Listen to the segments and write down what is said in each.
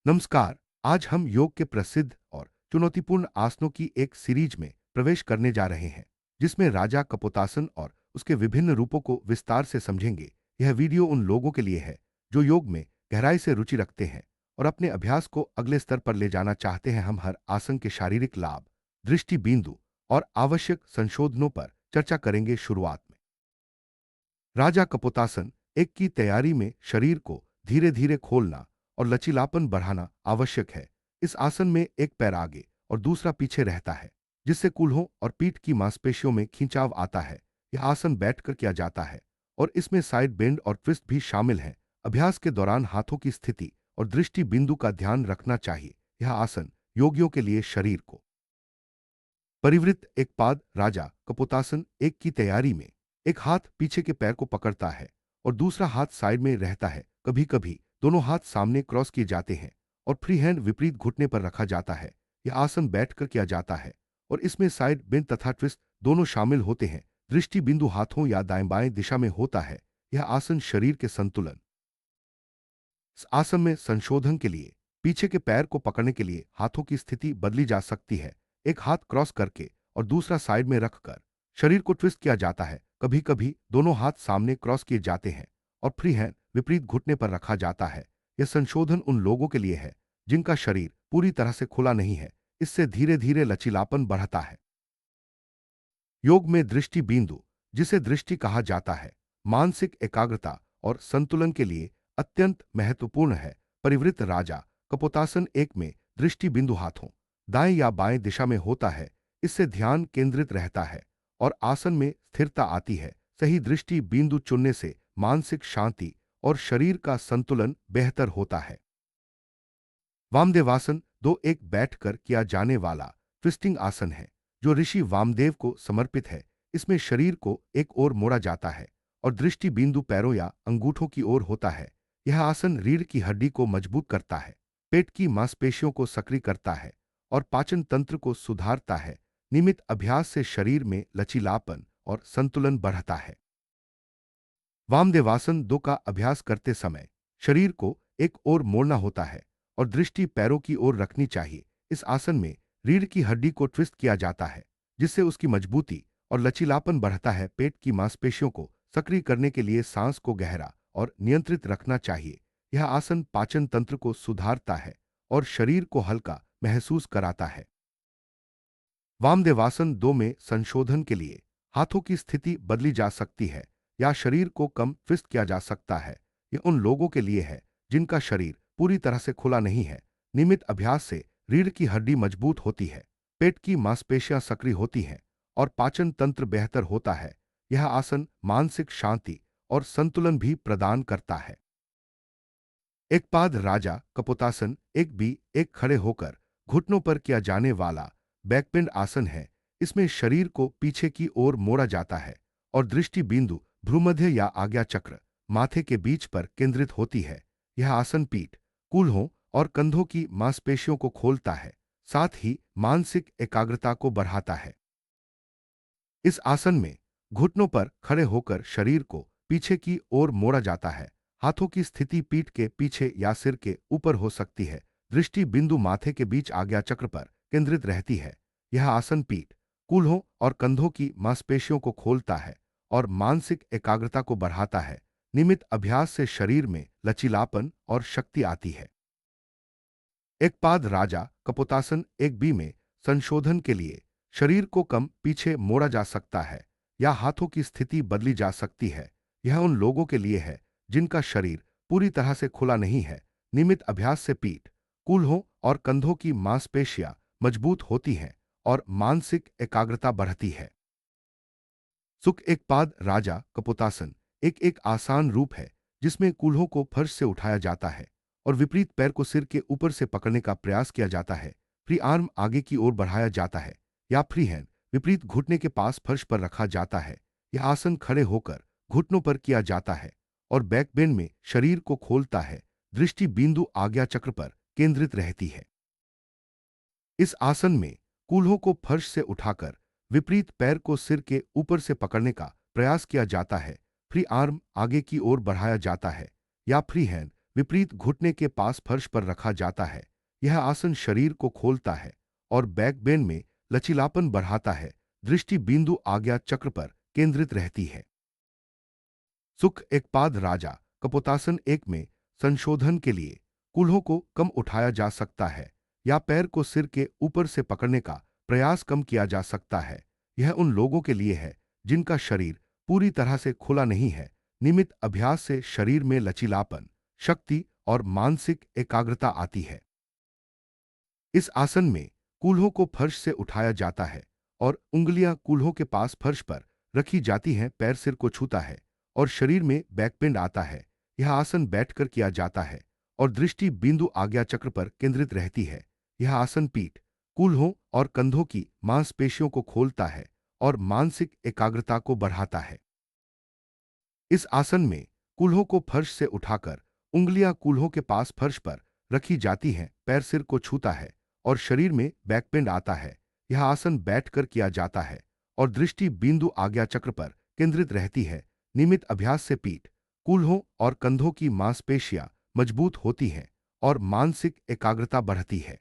नमस्कार। आज हम योग के प्रसिद्ध और चुनौतीपूर्ण आसनों की एक सीरीज में प्रवेश करने जा रहे हैं, जिसमें राजा कपोतासन और उसके विभिन्न रूपों को विस्तार से समझेंगे। यह वीडियो उन लोगों के लिए है जो योग में गहराई से रुचि रखते हैं और अपने अभ्यास को अगले स्तर पर ले जाना चाहते हैं। हम हर आसन के शारीरिक लाभ, दृष्टि बिंदु और आवश्यक संशोधनों पर चर्चा करेंगे। शुरुआत में राजा कपोतासन एक की तैयारी में शरीर को धीरे धीरे खोलना और लचीलापन बढ़ाना आवश्यक है। इस आसन में एक पैर आगे और दूसरा पीछे रहता है, जिससे कूल्हों और पीठ की मांसपेशियों में खिंचाव आता है। यह आसन बैठकर किया जाता है और इसमें साइड बेंड और ट्विस्ट भी शामिल हैं। अभ्यास के दौरान हाथों की स्थिति और दृष्टि बिंदु का ध्यान रखना चाहिए। यह आसन योगियों के लिए शरीर को परिवृत्त एक पाद राजा कपोतासन एक की तैयारी में एक हाथ पीछे के पैर को पकड़ता है और दूसरा हाथ साइड में रहता है। कभी कभी दोनों हाथ सामने क्रॉस किए जाते हैं और फ्री हैंड विपरीत घुटने पर रखा जाता है। यह आसन बैठकर किया जाता है और इसमें साइड बेंड तथा ट्विस्ट दोनों शामिल होते हैं। दृष्टि बिंदु हाथों या दाएं बाएं दिशा में होता है। यह आसन शरीर के संतुलन इस आसन में संशोधन के लिए पीछे के पैर को पकड़ने के लिए हाथों की स्थिति बदली जा सकती है। एक हाथ क्रॉस करके और दूसरा साइड में रखकर शरीर को ट्विस्ट किया जाता है। कभी कभी दोनों हाथ सामने क्रॉस किए जाते हैं और फ्री हैंड विपरीत घुटने पर रखा जाता है। यह संशोधन उन लोगों के लिए है जिनका शरीर पूरी तरह से खुला नहीं है। इससे धीरे धीरे लचीलापन बढ़ता है। योग में दृष्टि बिंदु, जिसे दृष्टि कहा जाता है, मानसिक एकाग्रता और संतुलन के लिए अत्यंत महत्वपूर्ण है। परिवृत्त राजा कपोतासन एक में दृष्टि बिंदु हाथों दाएं या बाएं दिशा में होता है। इससे ध्यान केंद्रित रहता है और आसन में स्थिरता आती है। सही दृष्टि बिंदु चुनने से मानसिक शांति और शरीर का संतुलन बेहतर होता है। वामदेवासन दो एक बैठकर किया जाने वाला ट्विस्टिंग आसन है, जो ऋषि वामदेव को समर्पित है। इसमें शरीर को एक ओर मोड़ा जाता है और दृष्टि बिंदु पैरों या अंगूठों की ओर होता है। यह आसन रीढ़ की हड्डी को मजबूत करता है, पेट की मांसपेशियों को सक्रिय करता है और पाचन तंत्र को सुधारता है। नियमित अभ्यास से शरीर में लचीलापन और संतुलन बढ़ता है। वामदेवासन दो का अभ्यास करते समय शरीर को एक ओर मोड़ना होता है और दृष्टि पैरों की ओर रखनी चाहिए। इस आसन में रीढ़ की हड्डी को ट्विस्ट किया जाता है, जिससे उसकी मजबूती और लचीलापन बढ़ता है। पेट की मांसपेशियों को सक्रिय करने के लिए सांस को गहरा और नियंत्रित रखना चाहिए। यह आसन पाचन तंत्र को सुधारता है और शरीर को हल्का महसूस कराता है। वामदेवासन दो में संशोधन के लिए हाथों की स्थिति बदली जा सकती है या शरीर को कम ट्विस्ट किया जा सकता है। यह उन लोगों के लिए है जिनका शरीर पूरी तरह से खुला नहीं है। नियमित अभ्यास से रीढ़ की हड्डी मजबूत होती है, पेट की मांसपेशियां सक्रिय होती हैं और पाचन तंत्र बेहतर होता है। यह आसन मानसिक शांति और संतुलन भी प्रदान करता है। एक पाद राजा कपोतासन एक भी एक खड़े होकर घुटनों पर किया जाने वाला बैकबेंड आसन है। इसमें शरीर को पीछे की ओर मोड़ा जाता है और दृष्टि बिंदु भ्रूमध्य या आज्ञा चक्र माथे के बीच पर केंद्रित होती है। यह आसन पीठ, कूल्हों और कंधों की मांसपेशियों को खोलता है, साथ ही मानसिक एकाग्रता को बढ़ाता है। इस आसन में घुटनों पर खड़े होकर शरीर को पीछे की ओर मोड़ा जाता है। हाथों की स्थिति पीठ के पीछे या सिर के ऊपर हो सकती है। दृष्टि बिंदु माथे के बीच आज्ञा चक्र पर केंद्रित रहती है। यह आसन पीठ, कूल्हों और कंधों की मांसपेशियों को खोलता है और मानसिक एकाग्रता को बढ़ाता है। नियमित अभ्यास से शरीर में लचीलापन और शक्ति आती है। एक पाद राजा कपोतासन एक बी में संशोधन के लिए शरीर को कम पीछे मोड़ा जा सकता है या हाथों की स्थिति बदली जा सकती है। यह उन लोगों के लिए है जिनका शरीर पूरी तरह से खुला नहीं है। नियमित अभ्यास से पीठ, कूल्हों और कंधों की मांसपेशियां मजबूत होती हैं और मानसिक एकाग्रता बढ़ती है। सुख एक पाद राजा कपोतासन एक आसान रूप है जिसमें कूल्हों को फर्श से उठाया जाता है और विपरीत पैर को सिर के ऊपर से पकड़ने का प्रयास किया जाता है। फ्री आर्म आगे की ओर बढ़ाया जाता है या फ्री हैंड विपरीत घुटने के पास फर्श पर रखा जाता है। यह आसन खड़े होकर घुटनों पर किया जाता है और बैकबेंड में शरीर को खोलता है। दृष्टि बिंदु आज्ञा चक्र पर केंद्रित रहती है। इस आसन में कूल्हों को फर्श से उठाकर विपरीत पैर को सिर के ऊपर से पकड़ने का प्रयास किया जाता है। फ्री आर्म आगे की ओर बढ़ाया जाता है या फ्री हैंड विपरीत घुटने के पास फर्श पर रखा जाता है। यह आसन शरीर को खोलता है और बैकबेन में लचीलापन बढ़ाता है। दृष्टि बिंदु आज्ञा चक्र पर केंद्रित रहती है। सुख एकपाद राजा कपोतासन एक में संशोधन के लिए कूल्हों को कम उठाया जा सकता है या पैर को सिर के ऊपर से पकड़ने का प्रयास कम किया जा सकता है। यह उन लोगों के लिए है जिनका शरीर पूरी तरह से खुला नहीं है। नियमित अभ्यास से शरीर में लचीलापन, शक्ति और मानसिक एकाग्रता आती है। इस आसन में कूल्हों को फर्श से उठाया जाता है और उंगलियां कूल्हों के पास फर्श पर रखी जाती हैं। पैर सिर को छूता है और शरीर में बैकपिंड आता है। यह आसन बैठकर किया जाता है और दृष्टि बिंदु आज्ञा चक्र पर केंद्रित रहती है। यह आसन पीठ, कूल्हों और कंधों की मांसपेशियों को खोलता है और मानसिक एकाग्रता को बढ़ाता है। इस आसन में कूल्हों को फर्श से उठाकर उंगलियां कूल्हों के पास फर्श पर रखी जाती हैं। पैर सिर को छूता है और शरीर में बैकपिंड आता है। यह आसन बैठकर किया जाता है और दृष्टि बिंदु आज्ञा चक्र पर केंद्रित रहती है। नियमित अभ्यास से पीठ, कूल्हों और कंधों की मांसपेशियां मजबूत होती हैं और मानसिक एकाग्रता बढ़ती है।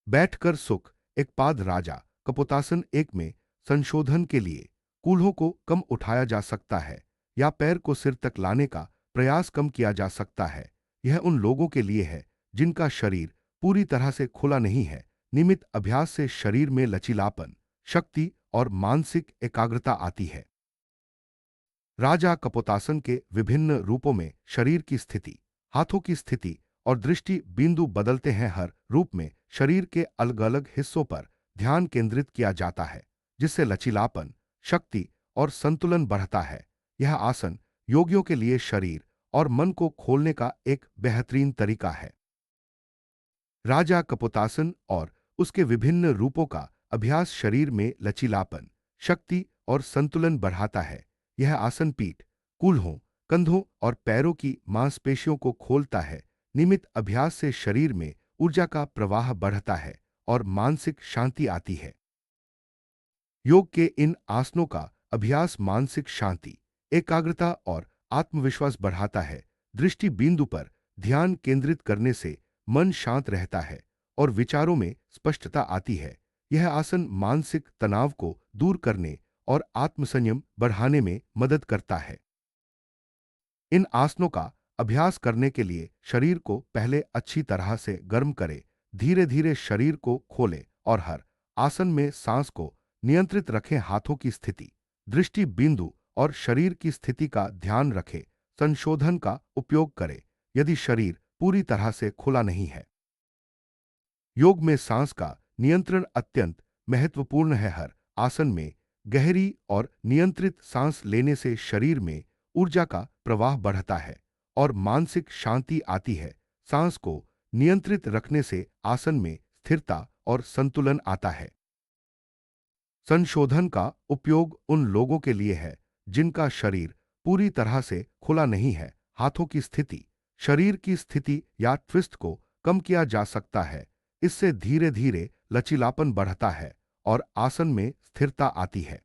बैठकर सुख एकपाद राजा कपोतासन एक में संशोधन के लिए कूल्हों को कम उठाया जा सकता है या पैर को सिर तक लाने का प्रयास कम किया जा सकता है। यह उन लोगों के लिए है जिनका शरीर पूरी तरह से खुला नहीं है। नियमित अभ्यास से शरीर में लचीलापन, शक्ति और मानसिक एकाग्रता आती है। राजा कपोतासन के विभिन्न रूपों में शरीर की स्थिति, हाथों की स्थिति और दृष्टि बिंदु बदलते हैं। हर रूप में शरीर के अलग अलग हिस्सों पर ध्यान केंद्रित किया जाता है, जिससे लचीलापन, शक्ति और संतुलन बढ़ता है। यह आसन योगियों के लिए शरीर और मन को खोलने का एक बेहतरीन तरीका है। राजा कपोतासन और उसके विभिन्न रूपों का अभ्यास शरीर में लचीलापन, शक्ति और संतुलन बढ़ाता है। यह आसन पीठ, कूल्हों, कंधों और पैरों की मांसपेशियों को खोलता है। नियमित अभ्यास से शरीर में ऊर्जा का प्रवाह बढ़ता है और मानसिक शांति आती है। योग के इन आसनों का अभ्यास मानसिक शांति, एकाग्रता और आत्मविश्वास बढ़ाता है। दृष्टि बिंदु पर ध्यान केंद्रित करने से मन शांत रहता है और विचारों में स्पष्टता आती है। यह आसन मानसिक तनाव को दूर करने और आत्मसंयम बढ़ाने में मदद करता है। इन आसनों का अभ्यास करने के लिए शरीर को पहले अच्छी तरह से गर्म करें। धीरे धीरे शरीर को खोलें और हर आसन में सांस को नियंत्रित रखें। हाथों की स्थिति, दृष्टि बिंदु और शरीर की स्थिति का ध्यान रखें। संशोधन का उपयोग करें यदि शरीर पूरी तरह से खुला नहीं है। योग में सांस का नियंत्रण अत्यंत महत्वपूर्ण है। हर आसन में गहरी और नियंत्रित सांस लेने से शरीर में ऊर्जा का प्रवाह बढ़ता है और मानसिक शांति आती है। सांस को नियंत्रित रखने से आसन में स्थिरता और संतुलन आता है। संशोधन का उपयोग उन लोगों के लिए है जिनका शरीर पूरी तरह से खुला नहीं है। हाथों की स्थिति, शरीर की स्थिति या ट्विस्ट को कम किया जा सकता है। इससे धीरे धीरे लचीलापन बढ़ता है और आसन में स्थिरता आती है।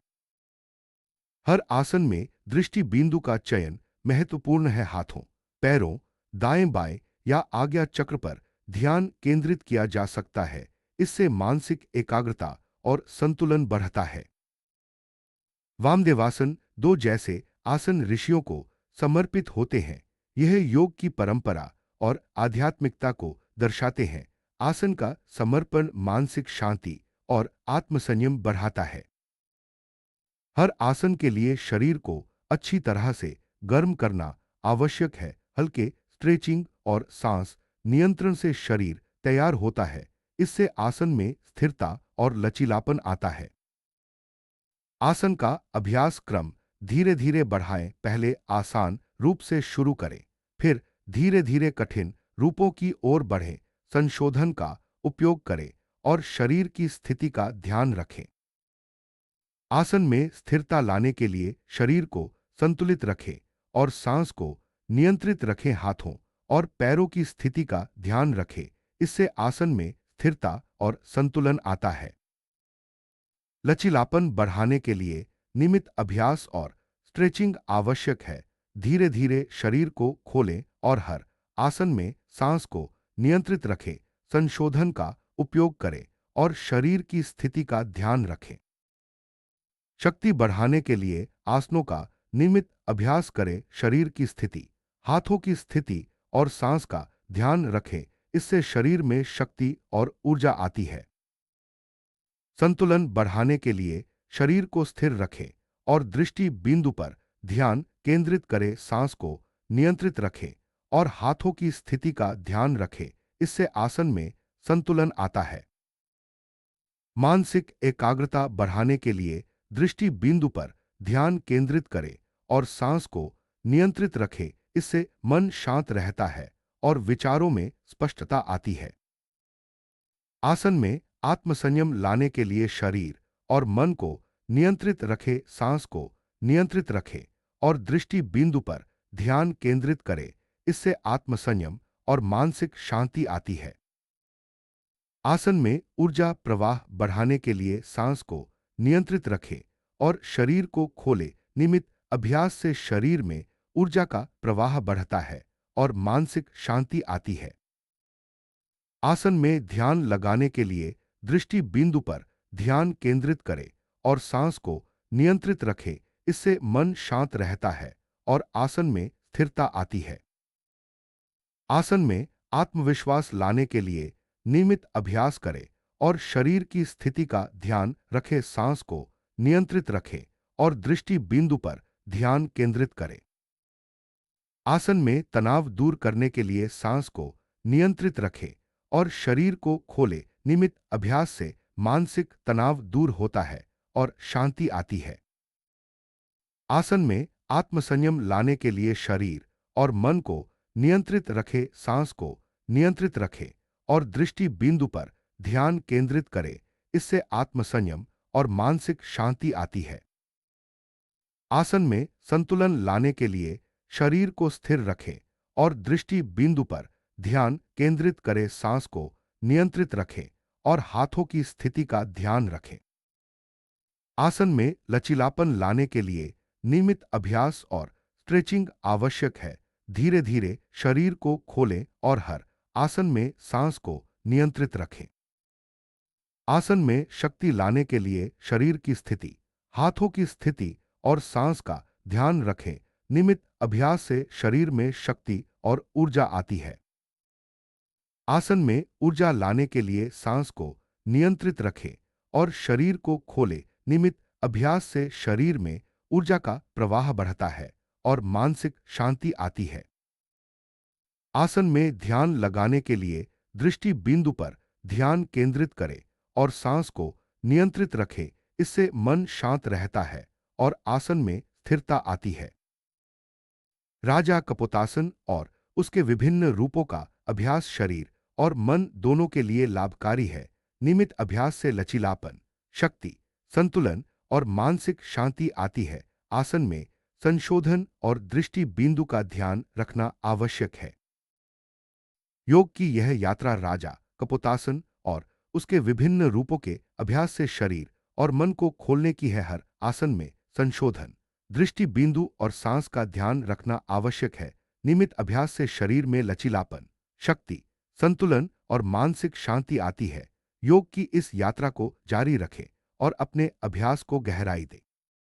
हर आसन में दृष्टि बिंदु का चयन महत्वपूर्ण है। हाथों, पैरों, दाएं बाएं या आज्ञा चक्र पर ध्यान केंद्रित किया जा सकता है। इससे मानसिक एकाग्रता और संतुलन बढ़ता है। वामदेवासन दो जैसे आसन ऋषियों को समर्पित होते हैं। यह योग की परंपरा और आध्यात्मिकता को दर्शाते हैं। आसन का समर्पण मानसिक शांति और आत्मसंयम बढ़ाता है। हर आसन के लिए शरीर को अच्छी तरह से गर्म करना आवश्यक है। हल्के स्ट्रेचिंग और सांस नियंत्रण से शरीर तैयार होता है। इससे आसन में स्थिरता और लचीलापन आता है। आसन का अभ्यास क्रम धीरे धीरे बढ़ाएं। पहले आसान रूप से शुरू करें, फिर धीरे धीरे कठिन रूपों की ओर बढ़ें। संशोधन का उपयोग करें और शरीर की स्थिति का ध्यान रखें। आसन में स्थिरता लाने के लिए शरीर को संतुलित रखें और सांस को नियंत्रित रखें। हाथों और पैरों की स्थिति का ध्यान रखें। इससे आसन में स्थिरता और संतुलन आता है। लचीलापन बढ़ाने के लिए नियमित अभ्यास और स्ट्रेचिंग आवश्यक है। धीरे धीरे शरीर को खोलें और हर आसन में सांस को नियंत्रित रखें, संशोधन का उपयोग करें और शरीर की स्थिति का ध्यान रखें। शक्ति बढ़ाने के लिए आसनों का नियमित अभ्यास करें। शरीर की स्थिति, हाथों की स्थिति और सांस का ध्यान रखें, इससे शरीर में शक्ति और ऊर्जा आती है। संतुलन बढ़ाने के लिए शरीर को स्थिर रखें और दृष्टि बिंदु पर ध्यान केंद्रित करें। सांस को नियंत्रित रखें और हाथों की स्थिति का ध्यान रखें, इससे आसन में संतुलन आता है। मानसिक एकाग्रता बढ़ाने के लिए दृष्टि बिंदु पर ध्यान केंद्रित करें और सांस को नियंत्रित रखें, इससे मन शांत रहता है और विचारों में स्पष्टता आती है। आसन में आत्मसंयम लाने के लिए शरीर और मन को नियंत्रित रखें। सांस को नियंत्रित रखें और दृष्टि बिंदु पर ध्यान केंद्रित करें, इससे आत्मसंयम और मानसिक शांति आती है। आसन में ऊर्जा प्रवाह बढ़ाने के लिए सांस को नियंत्रित रखें और शरीर को खोलें। नियमित अभ्यास से शरीर में ऊर्जा का प्रवाह बढ़ता है और मानसिक शांति आती है। आसन में ध्यान लगाने के लिए दृष्टि बिंदु पर ध्यान केंद्रित करें और सांस को नियंत्रित रखें, इससे मन शांत रहता है और आसन में स्थिरता आती है। आसन में आत्मविश्वास लाने के लिए नियमित अभ्यास करें और शरीर की स्थिति का ध्यान रखें। सांस को नियंत्रित रखें और दृष्टि बिंदु पर ध्यान केंद्रित करें। आसन में तनाव दूर करने के लिए सांस को नियंत्रित रखें और शरीर को खोलें। नियमित अभ्यास से मानसिक तनाव दूर होता है और शांति आती है। आसन में आत्मसंयम लाने के लिए शरीर और मन को नियंत्रित रखें। सांस को नियंत्रित रखें और दृष्टि बिंदु पर ध्यान केंद्रित करें, इससे आत्मसंयम और मानसिक शांति आती है। आसन में संतुलन लाने के लिए शरीर को स्थिर रखें और दृष्टि बिंदु पर ध्यान केंद्रित करें। सांस को नियंत्रित रखें और हाथों की स्थिति का ध्यान रखें। आसन में लचीलापन लाने के लिए नियमित अभ्यास और स्ट्रेचिंग आवश्यक है। धीरे धीरे शरीर को खोलें और हर आसन में सांस को नियंत्रित रखें। आसन में शक्ति लाने के लिए शरीर की स्थिति, हाथों की स्थिति और सांस का ध्यान रखें। नियमित अभ्यास से शरीर में शक्ति और ऊर्जा आती है। आसन में ऊर्जा लाने के लिए सांस को नियंत्रित रखें और शरीर को खोलें। नियमित अभ्यास से शरीर में ऊर्जा का प्रवाह बढ़ता है और मानसिक शांति आती है। आसन में ध्यान लगाने के लिए दृष्टि बिंदु पर ध्यान केंद्रित करें और सांस को नियंत्रित रखें, इससे मन शांत रहता है और आसन में स्थिरता आती है। राजा कपोतासन और उसके विभिन्न रूपों का अभ्यास शरीर और मन दोनों के लिए लाभकारी है। नियमित अभ्यास से लचीलापन, शक्ति, संतुलन और मानसिक शांति आती है। आसन में संशोधन और दृष्टि बिंदु का ध्यान रखना आवश्यक है। योग की यह यात्रा राजा कपोतासन और उसके विभिन्न रूपों के अभ्यास से शरीर और मन को खोलने की है। हर आसन में संशोधन, दृष्टि बिंदु और सांस का ध्यान रखना आवश्यक है। नियमित अभ्यास से शरीर में लचीलापन, शक्ति, संतुलन और मानसिक शांति आती है। योग की इस यात्रा को जारी रखें और अपने अभ्यास को गहराई दें।